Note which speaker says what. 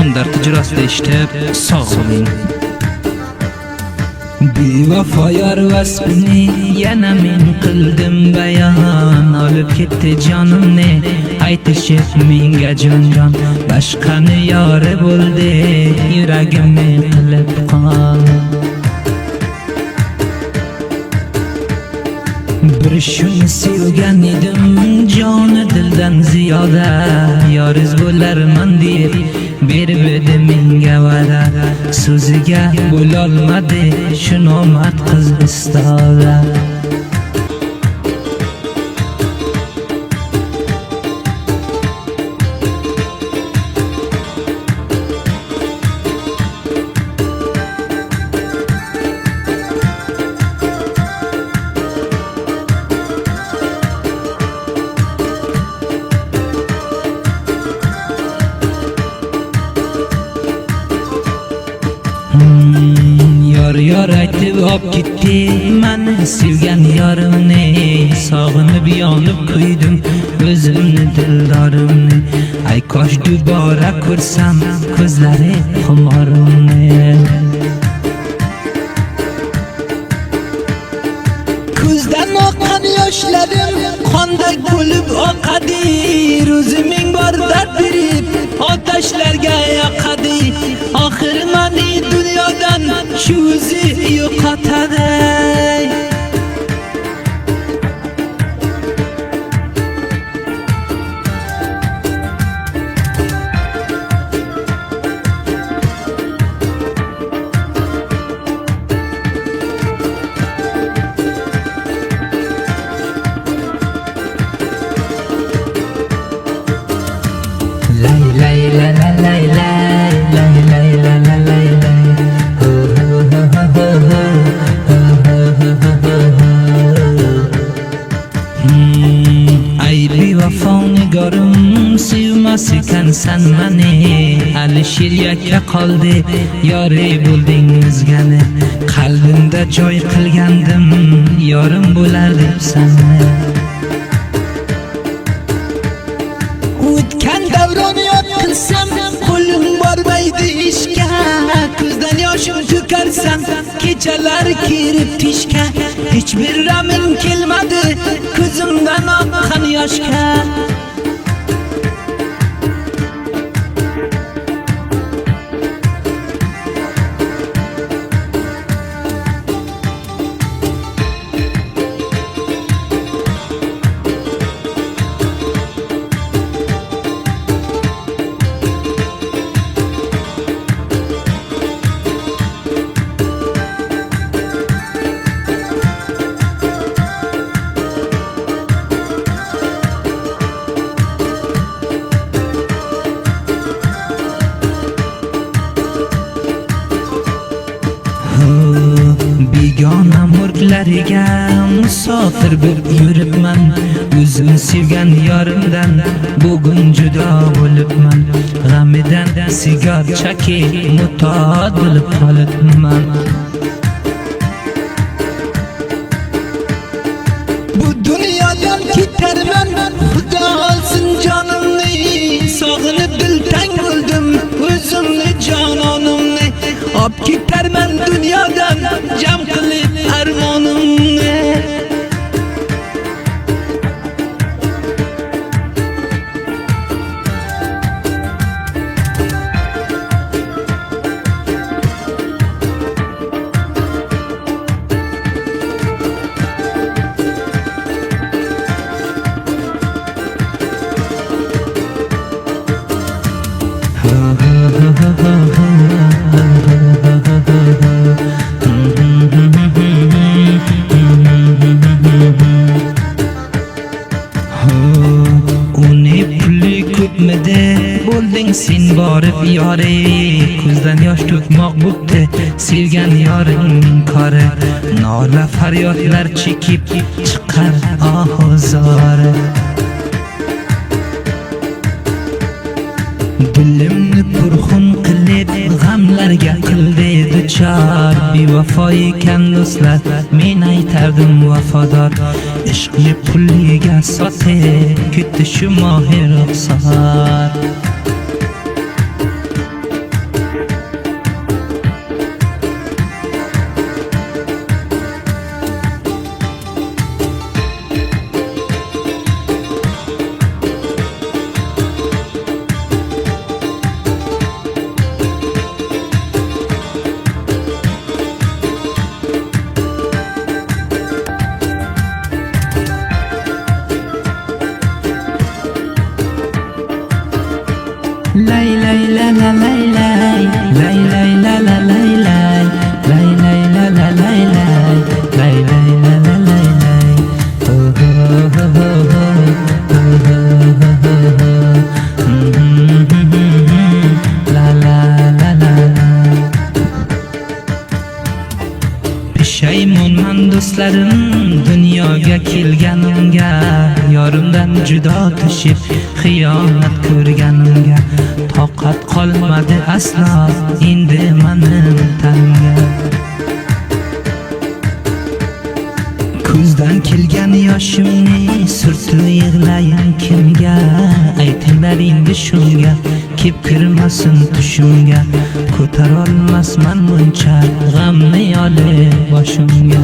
Speaker 1: hamdard ijrosida eshitib sog' bo'ling. Bevafo yor vasfini yana men qildim bayon, olib ketdi jonimni aytishib menga jon-jon. Boshqani yori bo'ldi yuragimni qilib qon. Bir shuni sevgan edim joni dildan ziyoda, yoriz bo'larman deb berib edi menga va'da. So'ziga bo'lolmadi shu nomard qiz istoda. Yor aytib op ketdi mani sevgan yorimni, sog'inib yonib kuydim o'zimni dildorimni. Ay kosh dubora ko'rsam ko'zlari xumorimni. Ko'zdan oqqan yoshlarim qonday bo'lib oqadi, ro'zi ming bor dard berib otashlarga yoqadi. Oxir mani dunyodan shu o'zi yo'qotadi. Lay lay la la lay lay lay lay la la lay lay. Ay bevafo nigorim sevmas ekansan mani, Alisher yakka qoldi yori bo'lding o'zgani. Qalbimda joy qilgandim yorim bo'lar deb sanni. O'tgan davroni yod qilsam qo'lim bormaydi ishga, ko'zdan yoshim to'karsam kechalar kirib tishga. Hech bir ramim kelmadi ko'zimdan oqqan yoshga. Begona mulklariga musofir bo'lib yuribman, o'zim sevgan yorimdan bugun judo bo'libman. G'amidan sigar chakib mutod bo'lib qolibman. Bu dunyodan ketarman, xudo olsin jonimni, sog'inib diltang bo'ldim o'zimni jononimni. Ob ketarman dunyodan jam qilib armonimni. Bo'lding sen borib yori, ko'zdan yosh to'kmoq bo'pti sevgan yoringning kori. Nola faryodlar chekib chiqar ohozori. Dilimni purxun qilib g'amlarga qildi duchor. Bevafo ekan do'stlar men aytardim vafodor. Ishqni puliga sotib ketdi shu mohir ruxsor. eslarim dunyoga kelganimga, yorimdan judo tushib xiyonat ko'rganimga. Toqat qolmadi aslo endi mening tanimga. Ko'zdan kelgan yoshimni surtib yig'layin kimga? Aytinglar endi shunga, kep kirmasin tushimga. Ko'tarolmasman buncha g'amni olib boshimga.